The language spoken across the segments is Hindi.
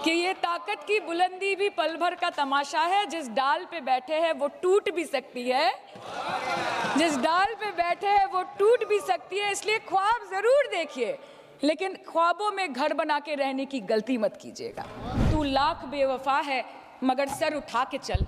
कि ये ताकत की बुलंदी भी पल भर का तमाशा है। जिस डाल पे बैठे हैं वो टूट भी सकती है, जिस डाल पे बैठे हैं वो टूट भी सकती है। इसलिए ख्वाब जरूर देखिए, लेकिन ख्वाबों में घर बना के रहने की गलती मत कीजिएगा। तू लाख बेवफा है मगर सर उठा के चल,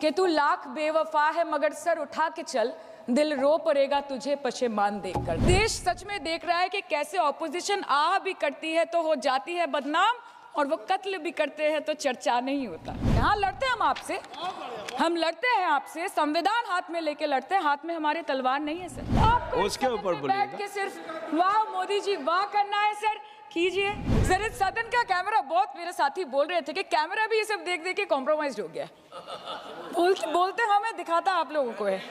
कि तू लाख बेवफा है मगर सर उठा के चल, दिल रो पड़ेगा तुझे पशेमान देखकर। देश सच में देख रहा है कि कैसे ऑपोजिशन आह भी करती है तो हो जाती है बदनाम, और वो कत्ल भी करते हैं तो चर्चा नहीं होता। यहाँ लड़ते हैं हम आपसे, हम लड़ते हैं आपसे, संविधान हाथ में लेके लड़ते हैं, हाथ में हमारे तलवार नहीं है सर। आपको उसके ऊपर बैठ के सिर्फ वाह मोदी जी वाह करना है सर, कीजिए सर। इस सदन का कैमरा, बहुत मेरे साथी बोल रहे थे कि कैमरा भी ये सब देख देख के कॉम्प्रोमाइज हो गया। बोलते हमें दिखाता आप लोगों को है।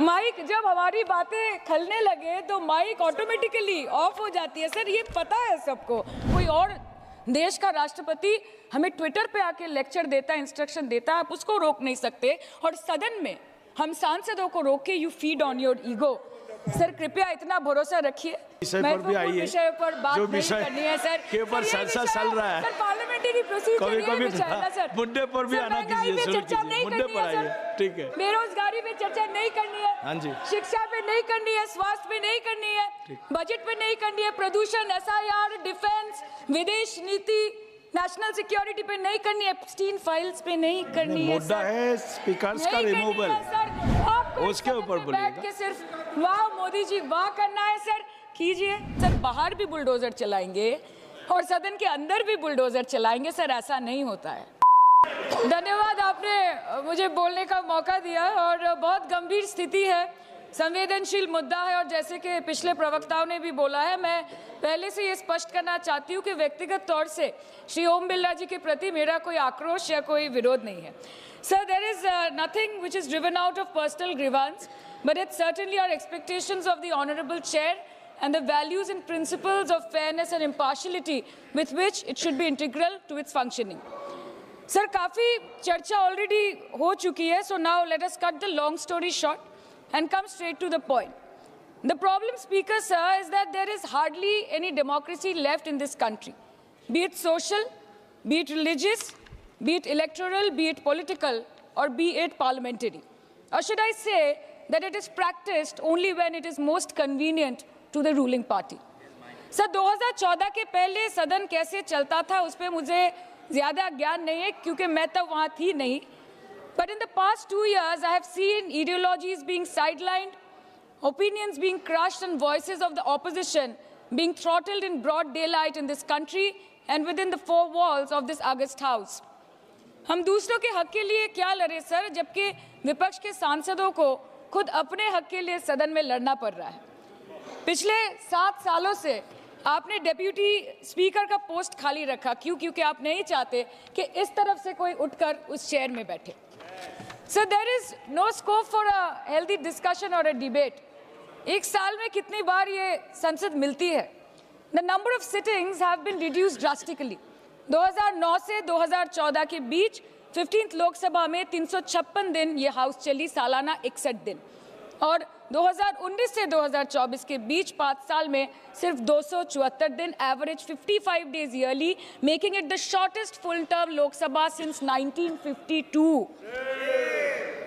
माइक जब हमारी बातें खलने लगे तो माइक ऑटोमेटिकली ऑफ हो जाती है सर, ये पता है सबको। कोई और देश का राष्ट्रपति हमें ट्विटर पे आके लेक्चर देता है, इंस्ट्रक्शन देता है, आप उसको रोक नहीं सकते। और सदन में हम सांसदों को रोक के you feed on your ego. Sir कृपया इतना भरोसा रखिए, महत्वपूर्ण विषय पर बात नहीं करनी है सर। के ऊपर चर्चा चल रहा है सर, पार्लियामेंट्री प्रोसीजर ये विषय है ना सर। मुद्दे पर भी आना कीजिए, चर्चा नहीं मुद्दे करनी पर है आइए, सर। ठीक है। बेरोजगारी पे चर्चा नहीं करनी है, हाँ जी। शिक्षा पे नहीं करनी है, स्वास्थ्य पे नहीं करनी है, बजट पे नहीं करनी है, प्रदूषण, SIR, डिफेंस, विदेश नीति, नेशनल सिक्योरिटी पे नहीं करनी है, एप्स्टीन फाइल्स पे नहीं करनी है। मुद्दा है स्पीकर्स का रिमूवल, उसके ऊपर बैठ के सिर्फ वाह मोदी जी वाह करना है सर, कीजिए सर। बाहर भी बुलडोजर चलाएंगे और सदन के अंदर भी बुलडोजर चलाएंगे सर, ऐसा नहीं होता है। धन्यवाद, आपने मुझे बोलने का मौका दिया। और बहुत गंभीर स्थिति है, संवेदनशील मुद्दा है, और जैसे कि पिछले प्रवक्ताओं ने भी बोला है, मैं पहले से ये स्पष्ट करना चाहती हूँ कि व्यक्तिगत तौर से श्री ओम बिरला जी के प्रति मेरा कोई आक्रोश या कोई विरोध नहीं है sir. There is nothing which is driven out of personal grievance, but it's certainly our expectations of the honourable chair and the values and principles of fairness and impartiality with which it should be integral to its functioning. Sir, काफी चर्चा already हो चुकी है, so now let us cut the long story short and come straight to the point. The problem, Speaker sir, is that there is hardly any democracy left in this country, be it social, be it religious, be it electoral, be it political, or be it parliamentary. Or should I say that it is practiced only when it is most convenient to the ruling party. Sir 2014 के पहले सदन कैसे चलता था उस पर मुझे ज़्यादा ज्ञान नहीं है क्योंकि मैं तब वहाँ थी नहीं। But in the past 2 years, I have seen ideologies being sidelined, opinions being crushed, and voices of the opposition being throttled in broad daylight in this country and within the 4 walls of this august house. हम दूसरों के हक के लिए क्या लड़े सर, जबकि विपक्ष के सांसदों को खुद अपने हक के लिए सदन में लड़ना पड़ रहा है। पिछले 7 सालों से आपने डेप्यूटी स्पीकर का पोस्ट खाली रखा, क्यों? क्योंकि आप नहीं चाहते कि इस तरफ से कोई उठकर उस चेयर में बैठे। So there is no scope for a healthy discussion और अ डिबेट। एक साल में कितनी बार ये संसद मिलती है? The number of sittings have been reduced drastically. 2009 से 2014 के बीच 15th लोकसभा में 356 दिन ये हाउस चली, सालाना 61 दिन, और 2019 से 2024 के बीच 5 साल में सिर्फ 274 दिन, average 55 days yearly, making it the shortest full term Lok Sabha since 1952।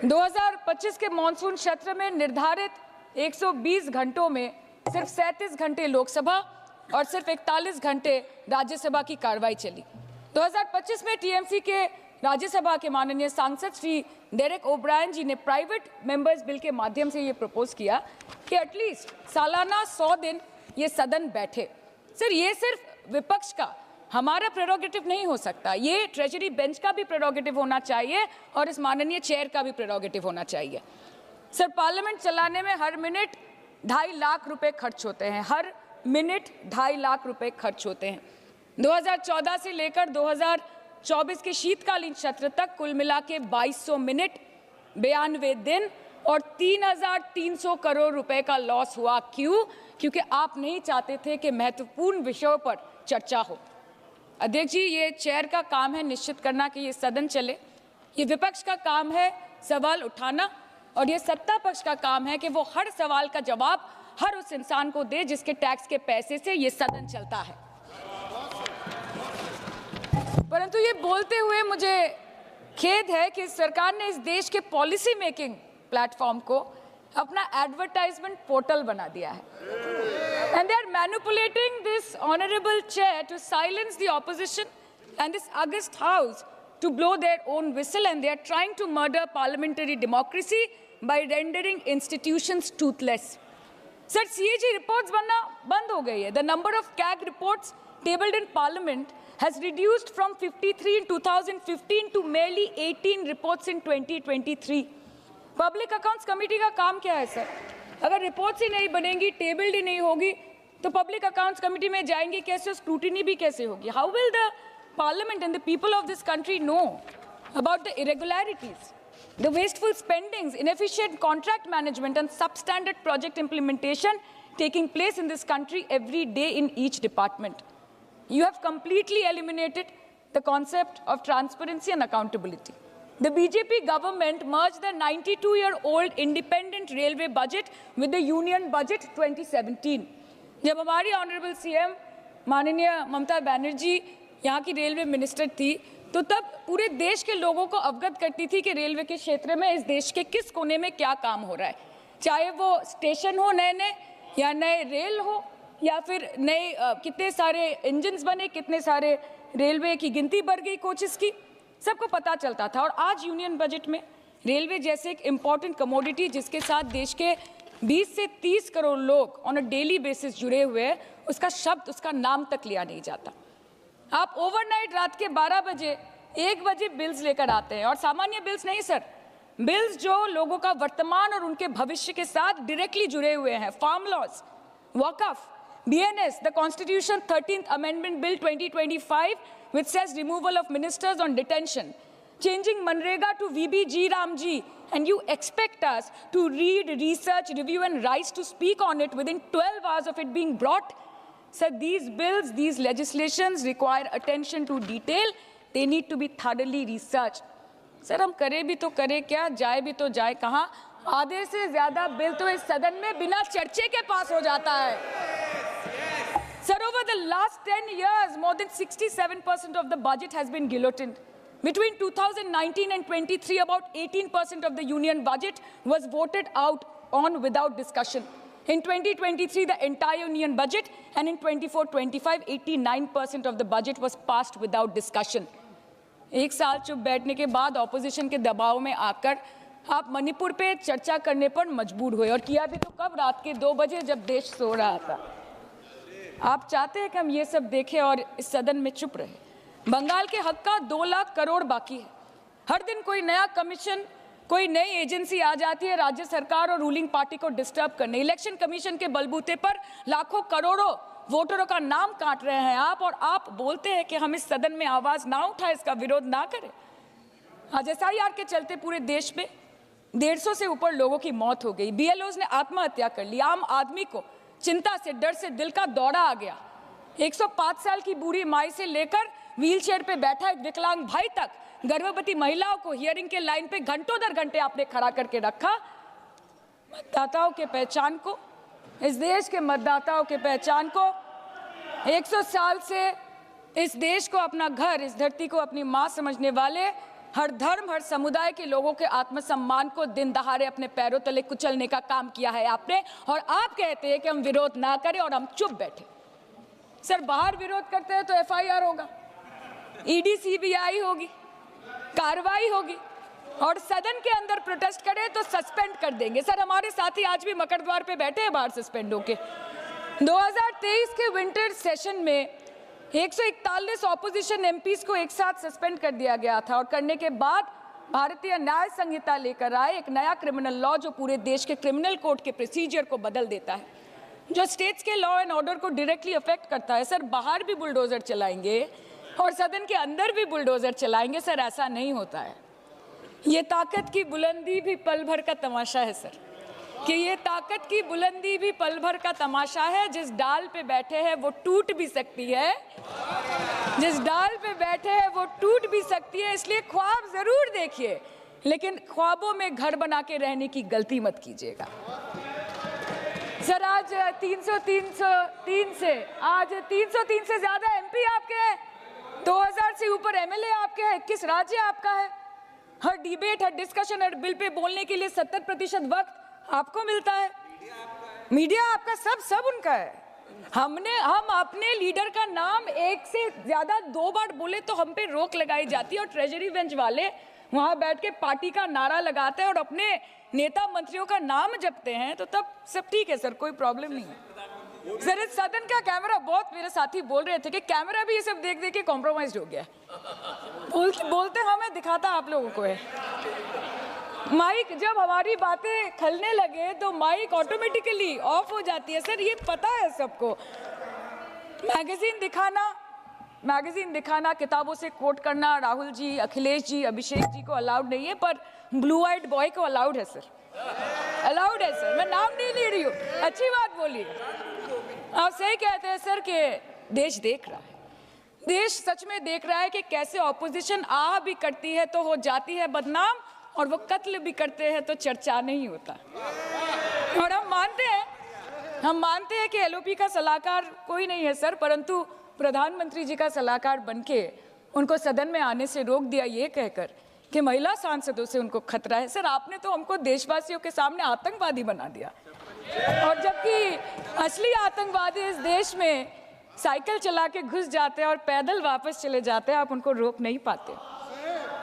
2025 के मॉनसून सत्र में निर्धारित 120 घंटों में सिर्फ 37 घंटे लोकसभा और सिर्फ 41 घंटे राज्यसभा की कार्रवाई चली। 2025 में टीएमसी के राज्यसभा के माननीय सांसद श्री डेरेक ओब्रायन जी ने प्राइवेट मेंबर्स बिल के माध्यम से ये प्रपोज किया कि एटलीस्ट सालाना 100 दिन ये सदन बैठे। सर, ये सिर्फ विपक्ष का, हमारा प्रेरोगेटिव नहीं हो सकता, ये ट्रेजरी बेंच का भी प्रेरोगेटिव होना चाहिए और इस माननीय चेयर का भी प्रेरोगेटिव होना चाहिए। सर, पार्लियामेंट चलाने में हर मिनट 2.5 लाख रुपए खर्च होते हैं, हर मिनट 2.5 लाख रुपए खर्च होते हैं। 2014 से लेकर 2024 के शीतकालीन सत्र तक कुल मिला के 2200 मिनट, 92 दिन और 3,300 करोड़ रुपए का लॉस हुआ। क्यों? क्योंकि आप नहीं चाहते थे कि महत्वपूर्ण विषयों पर चर्चा हो। अध्यक्ष जी, ये चेयर का काम है निश्चित करना कि ये सदन चले, ये विपक्ष का काम है सवाल उठाना, और ये सत्ता पक्ष का काम है कि वो हर सवाल का जवाब हर उस इंसान को दे जिसके टैक्स के पैसे से ये सदन चलता है। परंतु ये बोलते हुए मुझे खेद है कि सरकार ने इस देश के पॉलिसी मेकिंग प्लेटफॉर्म को अपना एडवर्टाइजमेंट पोर्टल बना दिया है। And they are manipulating this honorable chair to silence the opposition and this august house to blow their own whistle, and they are trying to murder parliamentary democracy by rendering institutions toothless. Sir, CAG reports बनना बंद हो गई है. The number of CAG reports tabled in Parliament has reduced from 53 in 2015 to merely 18 reports in 2023. Public accounts committee का काम क्या है सर? अगर रिपोर्ट्स ही नहीं बनेंगी, टेबल्ड ही नहीं होगी, तो पब्लिक अकाउंट्स कमेटी में जाएंगे कैसे, स्क्रूटिनी भी कैसे होगी? How will the parliament and the people of this country know about the irregularities, the wasteful spendings, inefficient contract management and substandard project implementation taking place in this country every day in each department? You have completely eliminated the concept of transparency and accountability. The BJP government merged the 92-year-old independent railway budget with the union budget 2017. जब हमारी ऑनरेबल सीएम माननीय ममता बनर्जी यहाँ की रेलवे मिनिस्टर थी, तो तब पूरे देश के लोगों को अवगत करती थी कि रेलवे के क्षेत्र में इस देश के किस कोने में क्या काम हो रहा है, चाहे वो स्टेशन हो नए नए या नए रेल हो या फिर नए कितने सारे इंजन्स बने, कितने सारे रेलवे की गिनती बढ़ गई, कोचेस की, सबको पता चलता था। और आज यूनियन बजट में रेलवे जैसे एक इम्पॉर्टेंट कमोडिटी जिसके साथ देश के 20 से 30 करोड़ लोग ऑन अ डेली बेसिस जुड़े हुए हैं, उसका शब्द, उसका नाम तक लिया नहीं जाता। आप ओवरनाइट रात के 12 बजे 1 बजे बिल्स लेकर आते हैं, और सामान्य बिल्स नहीं सर, बिल्स जो लोगों का वर्तमान और उनके भविष्य के साथ डायरेक्टली जुड़े हुए हैं। Farm laws, Waqf, BNS, the Constitution 13th Amendment Bill 2025, which says removal of ministers on detention, changing Manrega to VBG Ramji, and you expect us to read, research, review and rise to speak on it within 12 hours of it being brought? Sir, these bills, these legislations require attention to detail. They need to be thoroughly researched. Sir, हम करें भी तो करें क्या, जाए भी तो जाए कहाँ? आधे से ज्यादा बिल तो इस सदन में बिना चर्चे के पास हो जाता है। Sir, over the last 10 years, more than 67% of the budget has been guillotined. Between 2019 and 23, about 18% of the union budget was voted out on without discussion. In 2023, the entire union budget, and in 24-25, 89% of the budget was passed without discussion. एक साल चुप बैठने के बाद ऑपोजिशन के दबाव में आकर आप मणिपुर पे चर्चा करने पर मजबूर हुए, और किया भी तो कब, रात के 2 बजे जब देश सो रहा था। आप चाहते हैं कि हम ये सब देखें और इस सदन में चुप रहे। बंगाल के हक का 2 लाख करोड़ बाकी है। हर दिन कोई नया कमीशन, कोई नई एजेंसी आ जाती है राज्य सरकार और रूलिंग पार्टी को डिस्टर्ब करने। इलेक्शन कमीशन के बलबूते पर लाखों करोड़ों वोटरों का नाम काट रहे हैं आप, और आप बोलते हैं कि हम इस सदन में आवाज ना उठाएं, इसका विरोध ना करें। आज SIR के चलते पूरे देश में 150 से ऊपर लोगों की मौत हो गई। BLOs ने आत्महत्या कर ली। आम आदमी को चिंता से, डर से दिल का दौरा आ गया। 105 साल की बूढ़ी माई से लेकर व्हीलचेयर पे बैठा एक विकलांग भाई तक, गर्भवती महिलाओं को हियरिंग के लाइन पे घंटों दर घंटे आपने खड़ा करके रखा। मतदाताओं के पहचान को, इस देश के मतदाताओं के पहचान को, 100 साल से इस देश को अपना घर, इस धरती को अपनी माँ समझने वाले, हर धर्म, हर समुदाय के लोगों के आत्मसम्मान को दिन दहाड़े अपने पैरों तले कुचलने का काम किया है आपने, और आप कहते हैं कि हम विरोध ना करें और हम चुप बैठे। सर, बाहर विरोध करते हैं तो FIR होगा, ED CBI होगी, कार्रवाई होगी, और सदन के अंदर प्रोटेस्ट करें तो सस्पेंड कर देंगे। सर, हमारे साथी आज भी मकर द्वार पे बैठे हैं बाहर सस्पेंड होके। 2023 के विंटर सेशन में 141 ऑपोजिशन MPs को एक साथ सस्पेंड कर दिया गया था, और करने के बाद भारतीय न्याय संहिता लेकर आए एक नया क्रिमिनल लॉ जो पूरे देश के क्रिमिनल कोड के प्रोसीजर को बदल देता है, जो स्टेट्स के लॉ एंड ऑर्डर को डायरेक्टली अफेक्ट करता है। सर, बाहर भी बुलडोजर चलाएंगे और सदन के अंदर भी बुलडोजर चलाएंगे। सर, ऐसा नहीं होता है। ये ताकत की बुलंदी भी पल भर का तमाशा है सर, कि ये ताकत की बुलंदी भी पल भर का तमाशा है। जिस डाल पे बैठे हैं वो टूट भी सकती है, जिस डाल पे बैठे हैं वो टूट भी सकती है। इसलिए ख्वाब जरूर देखिए, लेकिन ख्वाबों में घर बना के रहने की गलती मत कीजिएगा। सर, आज 303 से ज्यादा MP आपके हैं, 2000 से ऊपर ऊपर एमएलए आपके हैं, 21 राज्य आपका है। हर डिबेट, हर डिस्कशन, हर बिल पे बोलने के लिए 70% वक्त आपको मिलता है। मीडिया आपका, सब उनका है। हम अपने लीडर का नाम एक से ज्यादा 2 बार बोले तो हम पे रोक लगाई जाती है, और ट्रेजरी बेंच वाले वहां बैठ के पार्टी का नारा लगाते हैं और अपने नेता मंत्रियों का नाम जपते हैं, तो तब सब ठीक है सर, कोई प्रॉब्लम नहीं है। सर इस सदन का कैमरा, बहुत मेरे साथी बोल रहे थे कि कैमरा भी ये सब देख देख के कॉम्प्रोमाइज हो गया। बोलते हमें दिखाता आप लोगों को है। माइक जब हमारी बातें खलने लगे तो माइक ऑटोमेटिकली ऑफ हो जाती है सर, ये पता है सबको। मैगजीन दिखाना, किताबों से कोट करना राहुल जी, अखिलेश जी, अभिषेक जी को अलाउड नहीं है, पर ब्लू आइड बॉय को अलाउड है सर, अलाउड है सर। मैं नाम नहीं ले रही हूँ, अच्छी बात बोलिए। आप सही कहते हैं सर कि देश देख रहा है, देश सच में देख रहा है कि कैसे ऑपोजिशन आह भी करती है तो हो जाती है बदनाम, और वो कत्ल भी करते हैं तो चर्चा नहीं होता। और हम मानते हैं कि एलओपी का सलाहकार कोई नहीं है सर, परंतु प्रधानमंत्री जी का सलाहकार बनके उनको सदन में आने से रोक दिया ये कहकर कि महिला सांसदों से उनको खतरा है। सर आपने तो हमको देशवासियों के सामने आतंकवादी बना दिया, और जबकि असली आतंकवादी इस देश में साइकिल चला के घुस जाते हैं और पैदल वापस चले जाते हैं, आप उनको रोक नहीं पाते।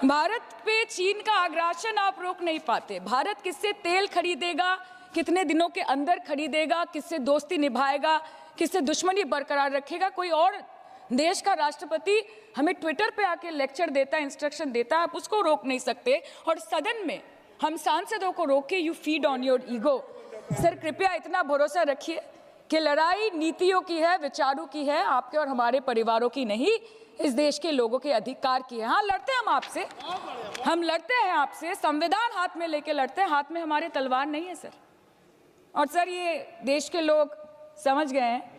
भारत पे चीन का आग्रासन आप रोक नहीं पाते। भारत किससे तेल खरीदेगा, कितने दिनों के अंदर खरीदेगा, किससे दोस्ती निभाएगा, किससे दुश्मनी बरकरार रखेगा, कोई और देश का राष्ट्रपति हमें ट्विटर पे आके लेक्चर देता है, इंस्ट्रक्शन देता है, आप उसको रोक नहीं सकते। और सदन में हम सांसदों को रोक के you feed on your ego. Sir कृपया इतना भरोसा रखिए कि लड़ाई नीतियों की है, विचारों की है, आपके और हमारे परिवारों की नहीं, इस देश के लोगों के अधिकार की है। हाँ लड़ते हैं हम आपसे, हम लड़ते हैं आपसे, संविधान हाथ में लेके लड़ते हैं, हाथ में हमारे तलवार नहीं है सर। और सर ये देश के लोग समझ गए हैं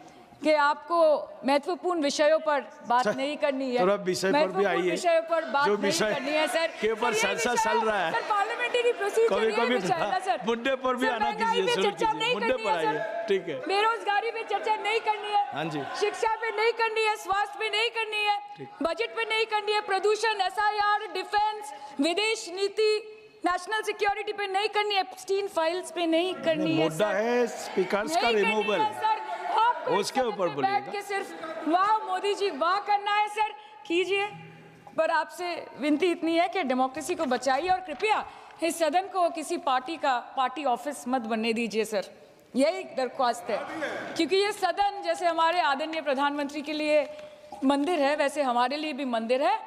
कि आपको महत्वपूर्ण विषयों पर बात नहीं करनी है, महत्वपूर्ण विषयों पर बात नहीं करनी है सर, के ऊपर चर्चा चल रहा है सर, पार्लियामेंटरी प्रोसीजर ये सर, मुद्दे पर भी आना कीजिए, चर्चा नहीं करनी है सर, ठीक है। बेरोजगारी पे चर्चा नहीं करनी है, हाँ जी, शिक्षा पे नहीं करनी है, स्वास्थ्य पे नहीं करनी है, बजट पे नहीं करनी है, प्रदूषण, एसआईआर, डिफेंस, विदेश नीति, नेशनल सिक्योरिटी पे नहीं करनी है, एप्स्टीन फाइल्स पे नहीं करनी है। मुद्दा है स्पीकर्स का रिमूवल, उसके ऊपर बैठ के सिर्फ वाह मोदी जी वाह करना है सर, कीजिए। पर आपसे विनती इतनी है कि डेमोक्रेसी को बचाइए और कृपया इस सदन को किसी पार्टी ऑफिस मत बनने दीजिए सर, यही दरख्वास्त है। क्योंकि ये सदन जैसे हमारे आदरणीय प्रधानमंत्री के लिए मंदिर है, वैसे हमारे लिए भी मंदिर है,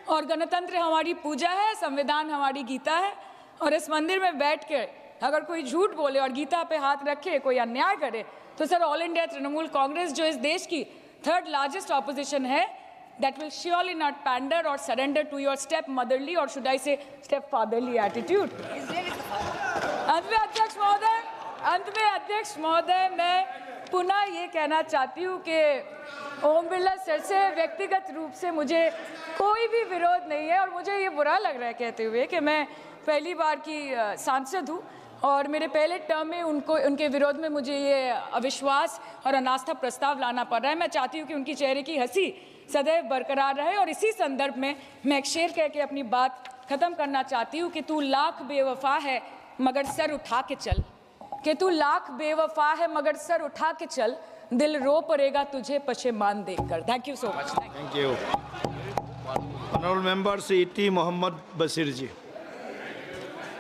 और गणतंत्र हमारी पूजा है, संविधान हमारी गीता है। और इस मंदिर में बैठ के अगर कोई झूठ बोले और गीता पे हाथ रखे, कोई अन्याय करे, तो sir all India Trinamool Congress जो इस देश की 3rd लार्जेस्ट ऑपोजिशन है, that will surely not pander or surrender to your step motherly or should I say step fatherly attitude। अंत में अध्यक्ष महोदय मैं पुनः ये कहना चाहती हूँ कि ओम बिरला सर से व्यक्तिगत रूप से मुझे कोई भी विरोध नहीं है, और मुझे ये बुरा लग रहा है कहते हुए कि मैं पहली बार की सांसद हूँ और मेरे पहले टर्म में उनके विरोध में मुझे ये अविश्वास और अनास्था प्रस्ताव लाना पड़ रहा है। मैं चाहती हूँ कि उनकी चेहरे की हंसी सदैव बरकरार रहे, और इसी संदर्भ में मैं एक शेर कह के अपनी बात खत्म करना चाहती हूँ कि तू लाख बेवफा है मगर सर उठा के चल, कि तू लाख बेवफा है मगर सर उठा के चल, दिल रो पड़ेगा तुझे पशेमान देखकर। Thank you so much. Thank you. Honourable member ET Mohammed Basheer ji.